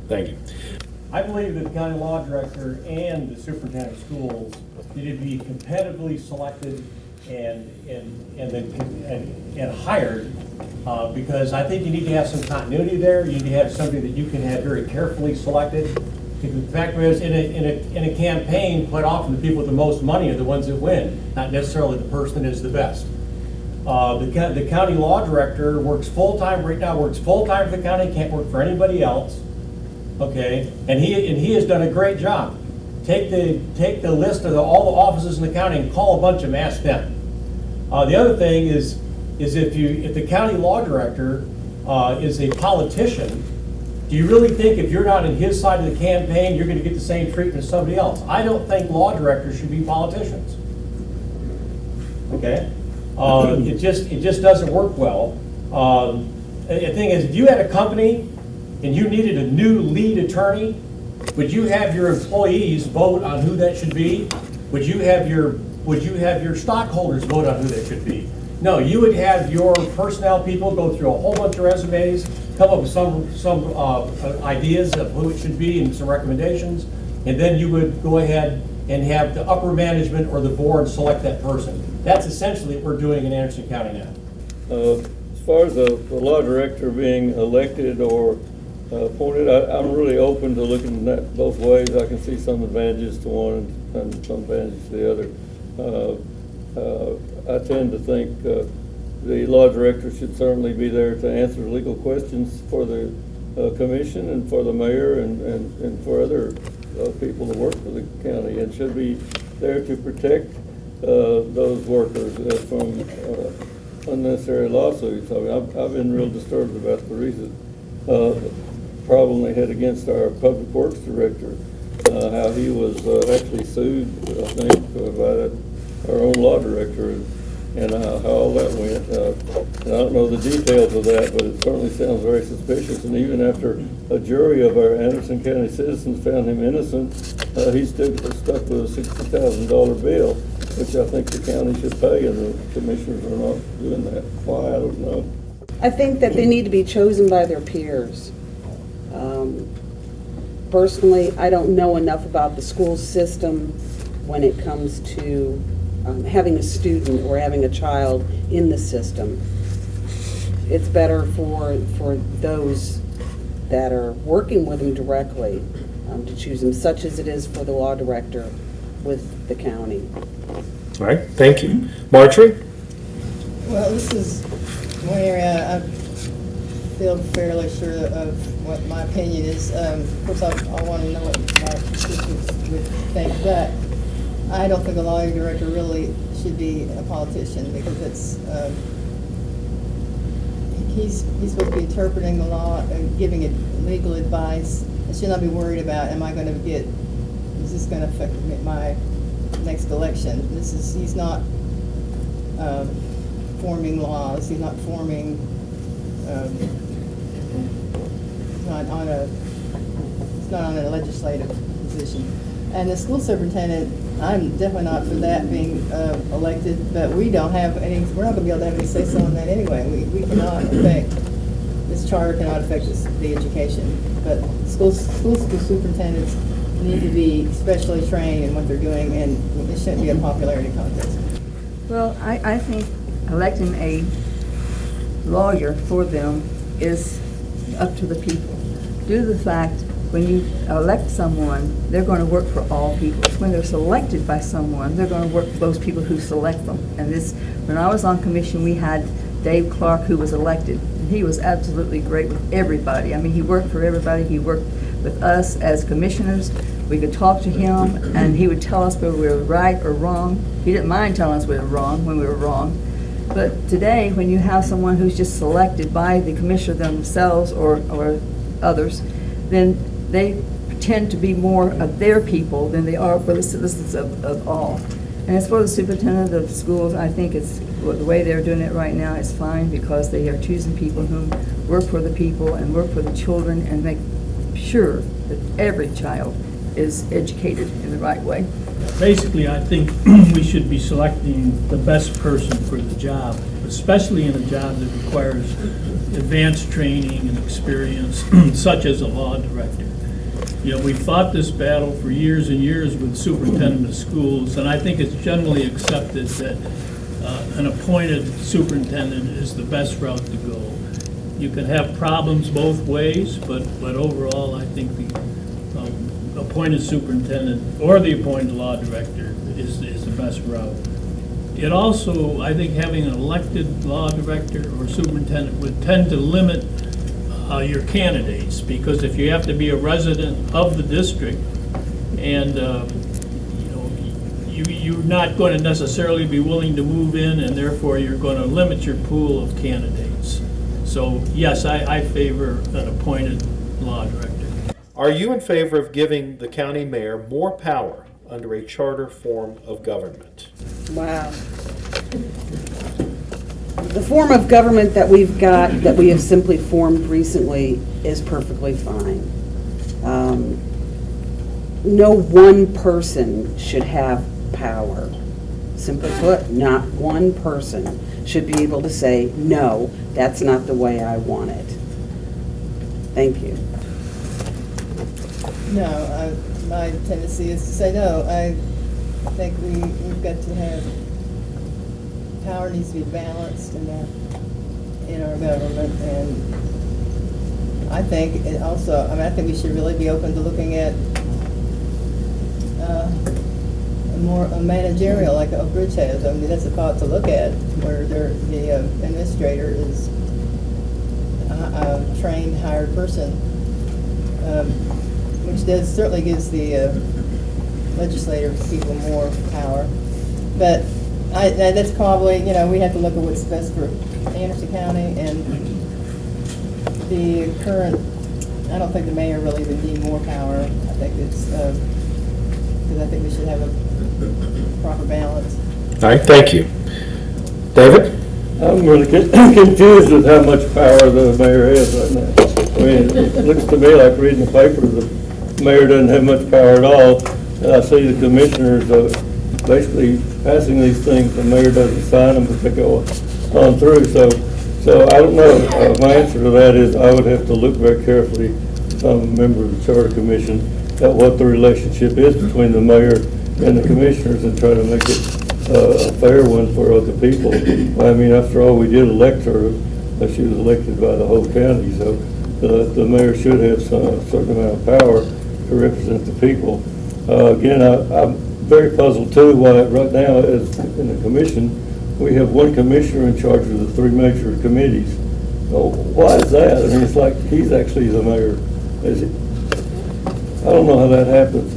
[SPEAKER 11] Thank you.
[SPEAKER 10] I believe that the county law director and the superintendent of schools need to be competitively selected and hired, because I think you need to have some continuity there. You need to have somebody that you can have very carefully selected. Because the fact is, in a campaign, quite often the people with the most money are the ones that win, not necessarily the person that is the best. The county law director works full-time right now, works full-time for the county, can't work for anybody else. Okay, and he has done a great job. Take the list of all the offices in the county and call a bunch of them, ask them. The other thing is if the county law director is a politician, do you really think if you're not in his side of the campaign, you're going to get the same treatment as somebody else? I don't think law directors should be politicians. Okay, it just doesn't work well. The thing is, if you had a company and you needed a new lead attorney, would you have your employees vote on who that should be? Would you have your stockholders vote on who that should be? No, you would have your personnel people go through a whole bunch of resumes, come up with some ideas of who it should be and some recommendations, and then you would go ahead and have the upper management or the board select that person. That's essentially what we're doing in Anderson County now.
[SPEAKER 6] As far as the law director being elected or appointed, I'm really open to looking at that both ways. I can see some advantages to one and some advantages to the other. I tend to think the law director should certainly be there to answer legal questions for the commission and for the mayor and for other people that work for the county, and should be there to protect those workers from unnecessary lawsuits. I mean, I've been real disturbed about the recent problem they had against our public works director, how he was actually sued, I think, by our own law director, and how all that went. And I don't know the details of that, but it certainly sounds very suspicious. And even after a jury of our Anderson County citizens found him innocent, he's still stuck with a $60,000 bill, which I think the county should pay, and the commissioners are not doing that. Why, I don't know.
[SPEAKER 7] I think that they need to be chosen by their peers. Personally, I don't know enough about the school system when it comes to having a student or having a child in the system. It's better for those that are working with them directly to choose them, such as it is for the law director with the county.
[SPEAKER 11] All right, thank you. Marjorie?
[SPEAKER 5] Well, this is one area I feel fairly sure of what my opinion is. Of course, I want to know what my constituents would think, but I don't think a lawyer director really should be a politician because it's he's supposed to be interpreting the law and giving it legal advice. I should not be worried about, am I going to get, is this going to affect my next election? He's not forming laws. He's not forming, he's not on a legislative position. And the school superintendent, I'm definitely not for that being elected, but we don't have any, we're not gonna be able to have any say-so on that anyway. We cannot affect, this charter cannot affect the education. But school superintendents need to be specially trained in what they're doing, and it shouldn't be a popularity contest.
[SPEAKER 8] Well, I think electing a lawyer for them is up to the people. Due to the fact, when you elect someone, they're going to work for all people. When they're selected by someone, they're going to work for those people who select them. And when I was on commission, we had Dave Clark, who was elected, and he was absolutely great with everybody. I mean, he worked for everybody. He worked with us as commissioners. We could talk to him, and he would tell us whether we were right or wrong. He didn't mind telling us we were wrong when we were wrong. But today, when you have someone who's just selected by the commissioner themselves or others, then they tend to be more of their people than they are for the citizens of all. And as for the superintendent of schools, I think the way they're doing it right now is fine because they are choosing people who work for the people and work for the children and make sure that every child is educated in the right way.
[SPEAKER 3] Basically, I think we should be selecting the best person for the job, especially in a job that requires advanced training and experience, such as a law director. You know, we've fought this battle for years and years with superintendent of schools, and I think it's generally accepted that an appointed superintendent is the best route to go. You can have problems both ways, but overall, I think the appointed superintendent or the appointed law director is the best route. It also, I think, having an elected law director or superintendent would tend to limit your candidates, because if you have to be a resident of the district and you're not going to necessarily be willing to move in, and therefore you're going to limit your pool of candidates. So yes, I favor an appointed law director.
[SPEAKER 11] Are you in favor of giving the county mayor more power under a charter form of government?
[SPEAKER 7] Wow. The form of government that we've got, that we have simply formed recently, is perfectly fine. No one person should have power. Simply put, not one person should be able to say, no, that's not the way I want it. Thank you.
[SPEAKER 5] No, my tendency is to say no. I think we've got to have, power needs to be balanced in our government, and I think it also, I think we should really be open to looking at a managerial like Oak Ridge has. I mean, that's a thought to look at, where the administrator is a trained, hired person, which certainly gives the legislative people more power. But that's probably, we have to look at what's best for Anderson County, and the current, I don't think the mayor really would need more power. I think it's, because I think we should have a proper balance.
[SPEAKER 11] All right, thank you. David?
[SPEAKER 6] I'm really confused with how much power the mayor has right now. I mean, it looks to me like reading the paper, the mayor doesn't have much power at all. And I see the commissioners basically passing these things. The mayor doesn't sign them, but they go on through. So I don't know. My answer to that is I would have to look very carefully, if I'm a member of the Charter Commission, at what the relationship is between the mayor and the commissioners, and try to make it a fair one for other people. I mean, after all, we did elect her. She was elected by the whole county, so the mayor should have a certain amount of power to represent the people. Again, very puzzled too why right now, as in the commission, we have one commissioner in charge of the three major committees. Well, why is that? I mean, it's like he's actually the mayor. I don't know how that happens.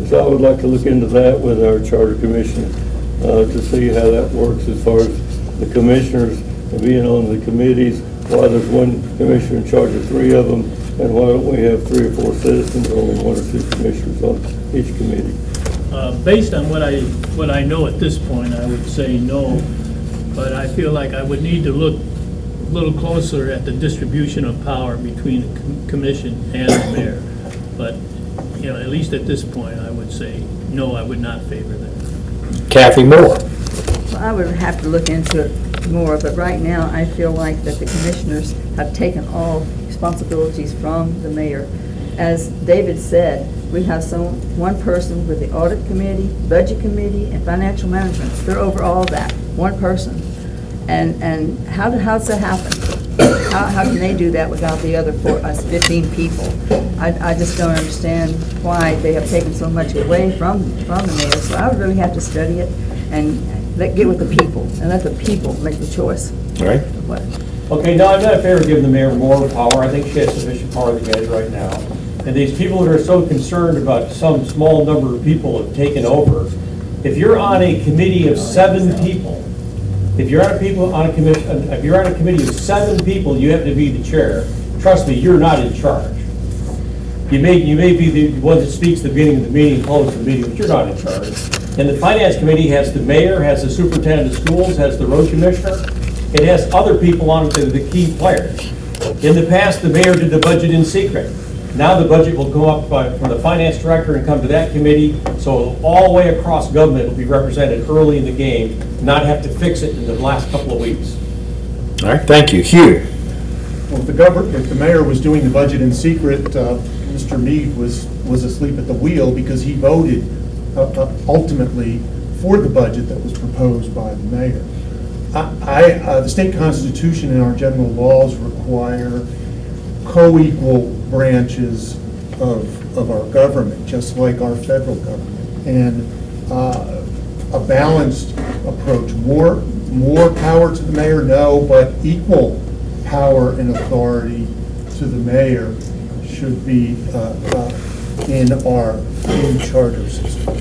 [SPEAKER 6] So I would like to look into that with our charter commission to see how that works as far as the commissioners being on the committees, why there's one commissioner in charge of three of them, and why don't we have 3 or 4 citizens, only 1 or 2 commissioners on each committee.
[SPEAKER 3] Based on what I know at this point, I would say no, but I feel like I would need to look a little closer at the distribution of power between the commission and the mayor. But, you know, at least at this point, I would say no, I would not favor that.
[SPEAKER 11] Kathy Moore.
[SPEAKER 8] Well, I would have to look into it more, but right now, I feel like that the commissioners have taken all responsibilities from the mayor. As David said, we have one person with the audit committee, budget committee, and financial management. They're over all that, one person. And how does that happen? How can they do that without the other 15 people? I just don't understand why they have taken so much away from the mayor. So I would really have to study it and get with the people and let the people make the choice.
[SPEAKER 11] All right.
[SPEAKER 10] Okay, no, I'm not in favor of giving the mayor more power. I think she has sufficient power that she has right now. And these people that are so concerned about some small number of people have taken over, if you're on a committee of 7 people, if you're on a committee of 7 people, you have to be the chair. Trust me, you're not in charge. You may be the one that speaks at the beginning of the meeting, close the meeting, but you're not in charge. And the finance committee has the mayor, has the superintendent of schools, has the road commissioner. It has other people on it that are the key players. In the past, the mayor did the budget in secret. Now the budget will go up from the finance director and come to that committee, so all the way across government will be represented early in the game, not have to fix it in the last couple of weeks.
[SPEAKER 11] All right, thank you. Hugh.
[SPEAKER 9] Well, if the mayor was doing the budget in secret, Mr. Meade was asleep at the wheel because he voted ultimately for the budget that was proposed by the mayor. The state constitution and our general laws require co-equal branches of our government, just like our federal government. And a balanced approach, more power to the mayor, no, but equal power and authority to the mayor should be in our charter system.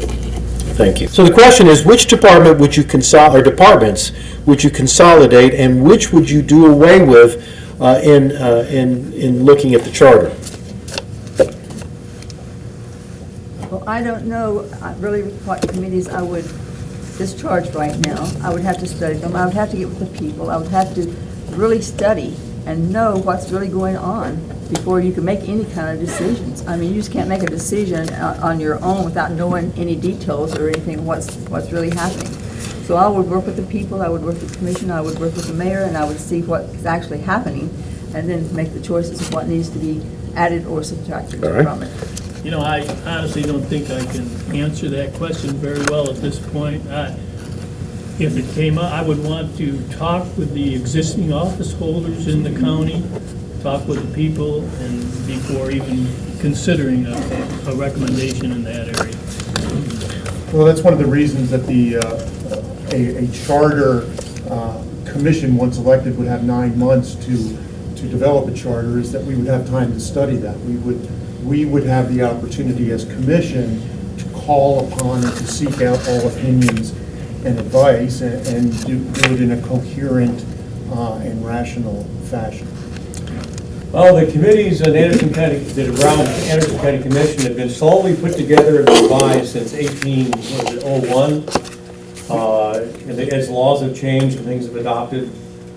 [SPEAKER 11] Thank you. So the question is, which department would you departments would you consolidate, and which would you do away with in looking at the charter?
[SPEAKER 8] Well, I don't know really what committees I would discharge right now. I would have to study them. I would have to get with the people. I would have to really study and know what's really going on before you can make any kind of decisions. I mean, you just can't make a decision on your own without knowing any details or anything what's really happening. So I would work with the people, I would work with the commission, I would work with the mayor, and I would see what's actually happening, and then make the choices of what needs to be added or subtracted from it.
[SPEAKER 3] You know, I honestly don't think I can answer that question very well at this point. If it came up, I would want to talk with the existing office holders in the county, talk with the people, and before even considering a recommendation in that area.
[SPEAKER 9] Well, that's one of the reasons that a charter commission, once elected, would have 9 months to develop a charter, is that we would have time to study that. We would have the opportunity as commission to call upon and to seek out all opinions and advice and do it in a coherent and rational fashion.
[SPEAKER 10] Well, the committees in Anderson County, that around the Anderson County Commission have been slowly put together and revised since 1801. And as laws have changed and things have adopted.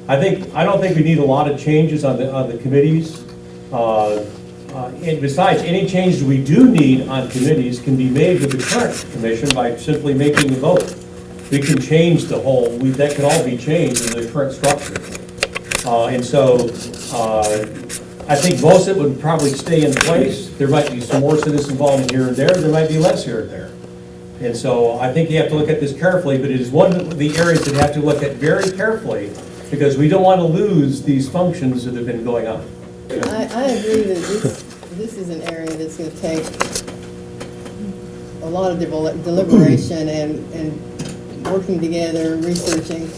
[SPEAKER 10] I don't think we need a lot of changes on the committees. And besides, any changes we do need on committees can be made with the current commission by simply making a vote. We can change the whole, that can all be changed in the current structure. And so I think most of it would probably stay in place. There might be some more citizen involvement here and there. There might be less here and there. And so I think you have to look at this carefully, but it is one of the areas that you have to look at very carefully because we don't want to lose these functions that have been going on.
[SPEAKER 5] I agree that this is an area that's going to take a lot of deliberation and working together, researching.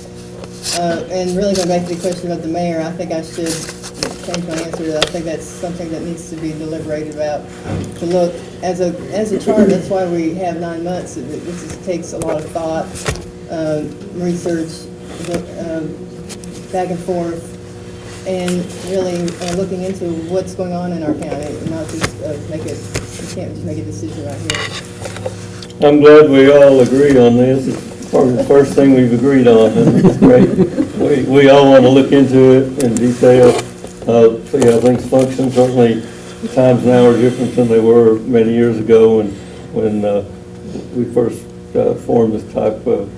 [SPEAKER 5] And really going back to the question about the mayor, I think I should change my answer to that. I think that's something that needs to be deliberated about. To look, as a charter, that's why we have 9 months. It just takes a lot of thought, research, back and forth, and really looking into what's going on in our county, not just you can't just make a decision right here.
[SPEAKER 6] I'm glad we all agree on this. It's probably the first thing we've agreed on, and it's great. We all want to look into it in detail, see how things function. Certainly, the times now are different than they were many years ago when we first formed this type of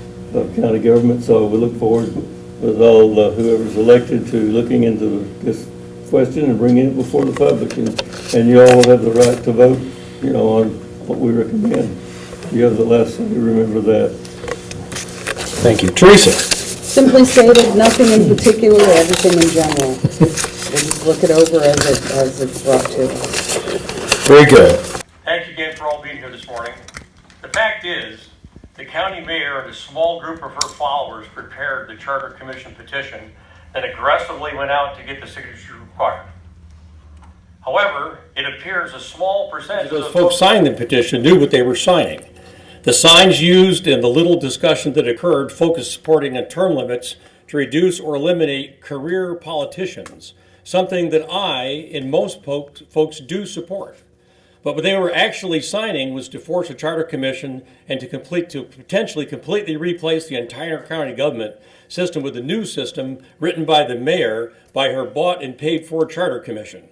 [SPEAKER 6] county government. So we look forward with all whoever's elected to looking into this question and bringing it before the public. And you all will have the right to vote, on what we recommend. You have the last say, remember that.
[SPEAKER 11] Thank you. Teresa?
[SPEAKER 7] Simply stated, nothing in particular, everything in general. We'll just look it over as it's brought to us.
[SPEAKER 11] Very good.
[SPEAKER 10] Thank you again for all being here this morning. The fact is, the county mayor and a small group of her followers prepared the Charter Commission petition and aggressively went out to get the signatures required. However, it appears a small percentage of those folks signing the petition knew what they were signing. The signs used and the little discussion that occurred focused supporting on term limits to reduce or eliminate career politicians, something that I and most folks do support. But what they were actually signing was to force a charter commission and to potentially completely replace the entire county government system with a new system written by the mayor by her bought and paid for charter commission.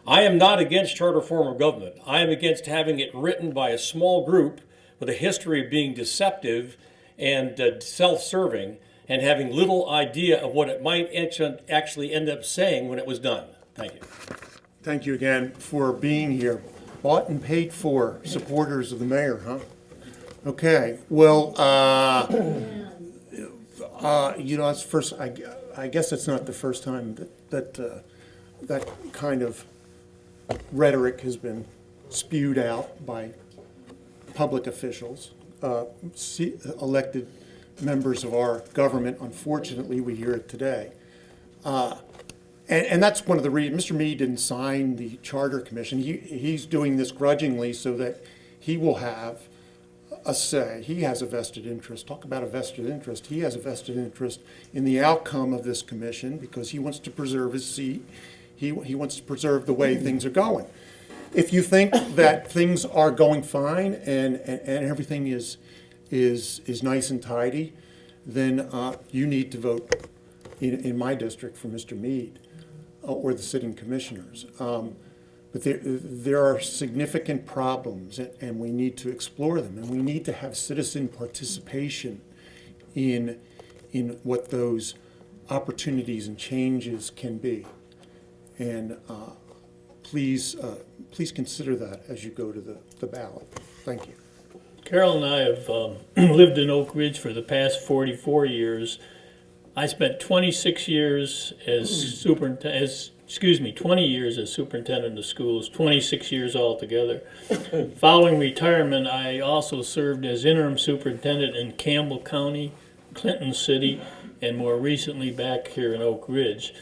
[SPEAKER 10] I am not against charter form of government. I am against having it written by a small group with a history of being deceptive and self-serving and having little idea of what it might actually end up saying when it was done. Thank you.
[SPEAKER 9] Thank you again for being here. Bought and paid for supporters of the mayor, huh? Okay, well, that's first. I guess it's not the first time that kind of rhetoric has been spewed out by public officials, elected members of our government. Unfortunately, we hear it today. And that's one of the reasons Mr. Meade didn't sign the Charter Commission. He's doing this grudgingly so that he will have a say. He has a vested interest. Talk about a vested interest. He has a vested interest in the outcome of this commission because he wants to preserve his seat. He wants to preserve the way things are going. If you think that things are going fine and everything is nice and tidy, then you need to vote in my district for Mr. Meade. Or the sitting commissioners. But there are significant problems, and we need to explore them, and we need to have citizen participation in what those opportunities and changes can be. And please consider that as you go to the ballot. Thank you.
[SPEAKER 3] Carol and I have lived in Oak Ridge for the past 44 years. I spent 26 years as 20 years as superintendent of schools, 26 years altogether. Following retirement, I also served as interim superintendent in Campbell County, Clinton City, and more recently back here in Oak Ridge.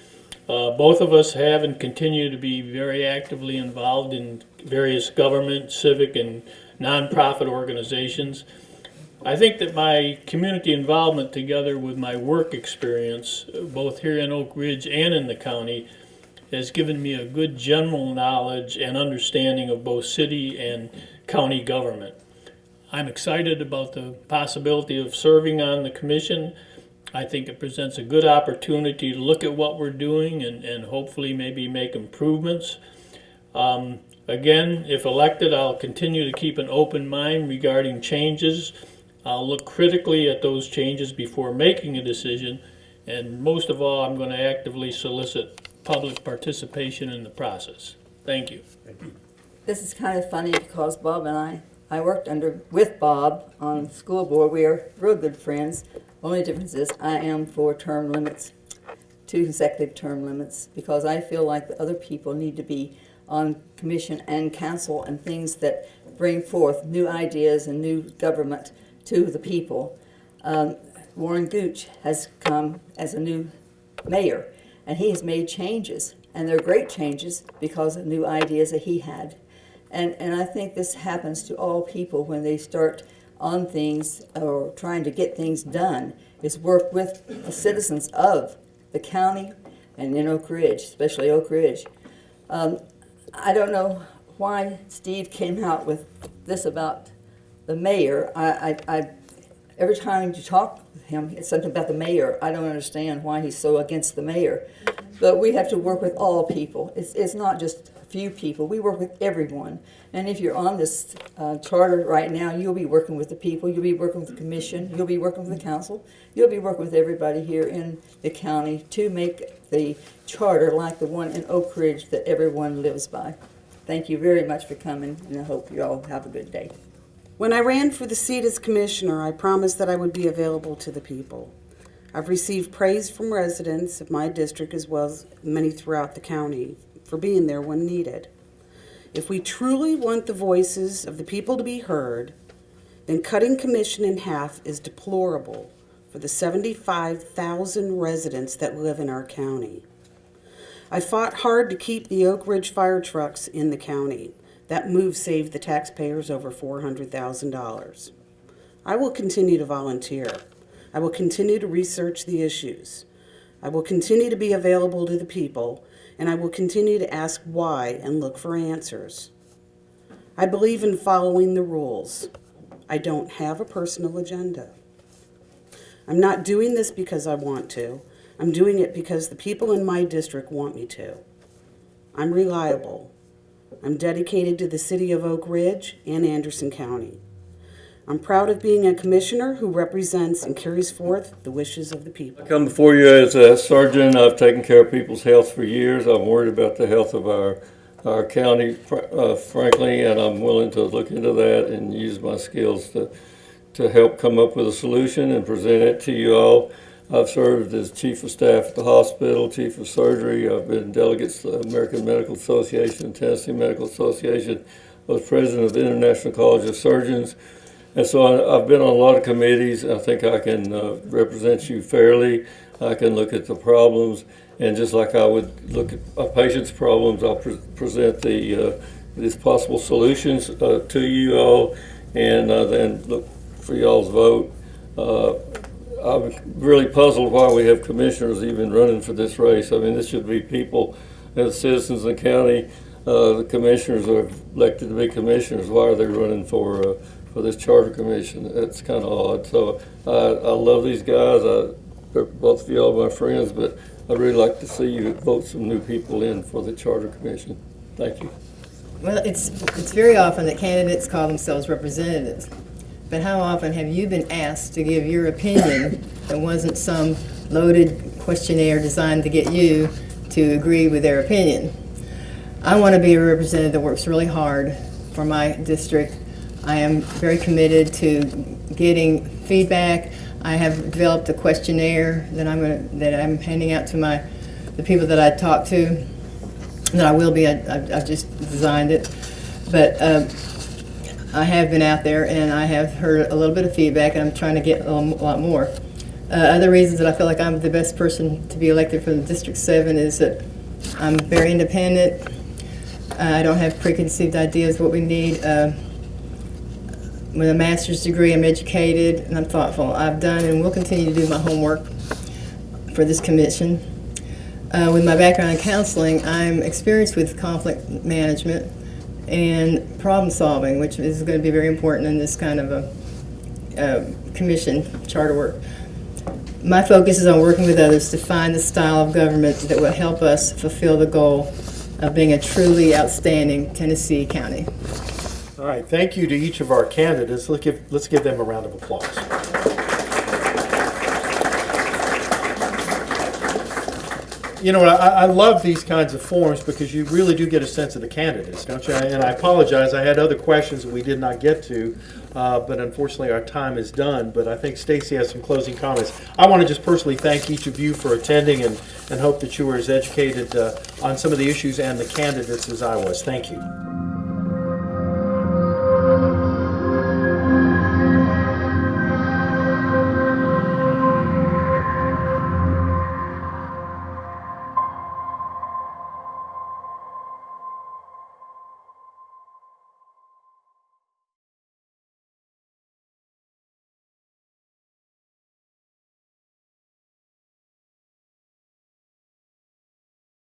[SPEAKER 3] Both of us have and continue to be very actively involved in various government, civic, and nonprofit organizations. I think that my community involvement together with my work experience, both here in Oak Ridge and in the county, has given me a good general knowledge and understanding of both city and county government. I'm excited about the possibility of serving on the commission. I think it presents a good opportunity to look at what we're doing and hopefully maybe make improvements. Again, if elected, I'll continue to keep an open mind regarding changes. I'll look critically at those changes before making a decision, and most of all, I'm going to actively solicit public participation in the process. Thank you.
[SPEAKER 8] This is kind of funny because Bob and I worked with Bob on the school board. We are real good friends. Only difference is I am for term limits, 2 consecutive term limits, because I feel like the other people need to be on commission and council and things that bring forth new ideas and new government to the people. Warren Gooch has come as a new mayor, and he has made changes, and they're great changes because of new ideas that he had. And I think this happens to all people when they start on things or trying to get things done, is work with the citizens of the county and in Oak Ridge, especially Oak Ridge. I don't know why Steve came out with this about the mayor. Every time you talk with him, it's something about the mayor. I don't understand why he's so against the mayor. But we have to work with all people. It's not just a few people. We work with everyone. And if you're on this charter right now, you'll be working with the people. You'll be working with the commission. You'll be working with the council. You'll be working with everybody here in the county to make the charter like the one in Oak Ridge that everyone lives by. Thank you very much for coming, and I hope you all have a good day.
[SPEAKER 7] When I ran for the seat as commissioner, I promised that I would be available to the people. I've received praise from residents of my district as well as many throughout the county for being there when needed. If we truly want the voices of the people to be heard, then cutting commission in half is deplorable for the 75,000 residents that live in our county. I fought hard to keep the Oak Ridge fire trucks in the county. That move saved the taxpayers over $400,000. I will continue to volunteer. I will continue to research the issues. I will continue to be available to the people, and I will continue to ask why and look for answers. I believe in following the rules. I don't have a personal agenda. I'm not doing this because I want to. I'm doing it because the people in my district want me to. I'm reliable. I'm dedicated to the city of Oak Ridge and Anderson County. I'm proud of being a commissioner who represents and carries forth the wishes of the people.
[SPEAKER 6] I come before you as a surgeon. I've taken care of people's health for years. I'm worried about the health of our county, frankly, and I'm willing to look into that and use my skills to help come up with a solution and present it to you all. I've served as chief of staff at the hospital, chief of surgery. I've been delegates to the American Medical Association, Tennessee Medical Association. I was president of the International College of Surgeons. And so I've been on a lot of committees. I think I can represent you fairly. I can look at the problems, and just like I would look at a patient's problems, I'll present these possible solutions to you all, and then look for y'all's vote. I'm really puzzled why we have commissioners even running for this race. I mean, this should be people, as citizens in the county. The commissioners are elected to be commissioners. Why are they running for this charter commission? It's kind of odd. So I love these guys. Both of y'all are my friends, but I'd really like to see you vote some new people in for the charter commission. Thank you.
[SPEAKER 5] Well, it's very often that candidates call themselves representatives. But how often have you been asked to give your opinion that wasn't some loaded questionnaire designed to get you to agree with their opinion? I want to be a representative that works really hard for my district. I am very committed to getting feedback. I have developed a questionnaire that I'm handing out to the people that I talk to. That I will be. I've just designed it, but I have been out there and I have heard a little bit of feedback, and I'm trying to get a lot more. Other reasons that I feel like I'm the best person to be elected from District 7 is that I'm very independent. I don't have preconceived ideas of what we need. With a master's degree, I'm educated and I'm thoughtful. I've done and will continue to do my homework for this commission. With my background in counseling, I'm experienced with conflict management and problem solving, which is going to be very important in this kind of a commission charter work. My focus is on working with others to find the style of government that will help us fulfill the goal of being a truly outstanding Tennessee county.
[SPEAKER 11] All right, thank you to each of our candidates. Let's give them a round of applause. You know, I love these kinds of forums because you really do get a sense of the candidates, don't you? And I apologize, I had other questions that we did not get to, but unfortunately our time is done. But I think Stacy has some closing comments. I want to just personally thank each of you for attending and hope that you were as educated on some of the issues and the candidates as I was. Thank you.